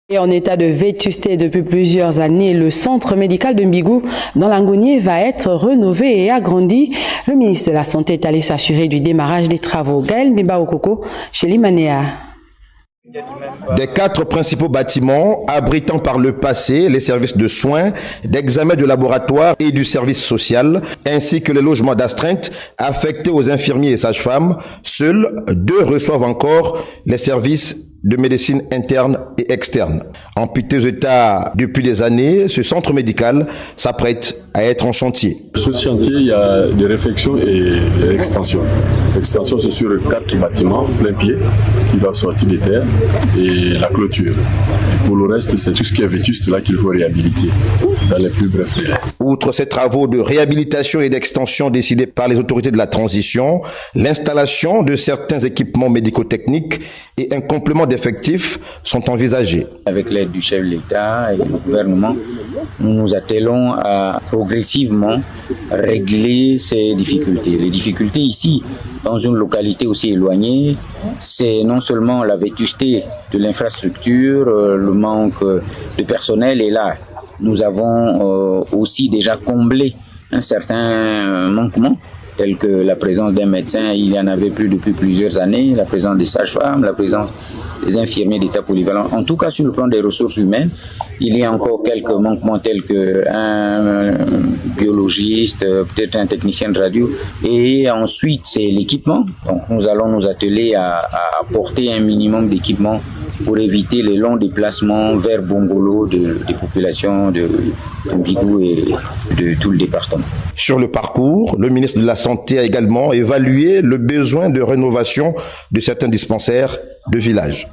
Et en état de vétusté depuis plusieurs années, le centre médical de Mbigou dans l'Angonié va être rénové et agrandi. Le ministre de la Santé est allé s'assurer du démarrage des travaux. Gaël Mbimba Okoko, chez Limanéa. Des 4 principaux bâtiments abritant par le passé les services de soins, d'examen de laboratoire et du service social, ainsi que les logements d'astreinte affectés aux infirmiers et sages-femmes, seuls 2 reçoivent encore les services de médecine interne et externe. En piteux état depuis des années, ce centre médical s'apprête à être en chantier. Sur ce chantier, il y a des réflexions et de l'extension. L'extension, c'est sur 4 bâtiments plein pied qui doivent sortir des terres et la clôture. Et pour le reste, c'est tout ce qui est vétuste là qu'il faut réhabiliter dans les plus brefs délais. Outre ces travaux de réhabilitation et d'extension décidés par les autorités de la transition, l'installation de certains équipements médico-techniques et un complément d'effectifs sont envisagés. Avec l'aide du chef de l'État et du gouvernement, nous nous attelons à progressivement régler ces difficultés. Les difficultés ici, dans une localité aussi éloignée, c'est non seulement la vétusté de l'infrastructure, le manque de personnel, et là, nous avons aussi déjà comblé un certain manquement, tel que la présence d'un médecin, il y en avait plus depuis plusieurs années, la présence des sages-femmes, la présence des infirmiers d'état polyvalent. En tout cas, sur le plan des ressources humaines, il y a encore quelques manquements tels qu'un biologiste, peut-être un technicien de radio. Et ensuite, c'est l'équipement. Donc, nous allons nous atteler à apporter un minimum d'équipement pour éviter les longs déplacements vers Bongolo des populations de Mbigou et de tout le département. Sur le parcours, le ministre de la Santé a également évalué le besoin de rénovation de certains dispensaires de village.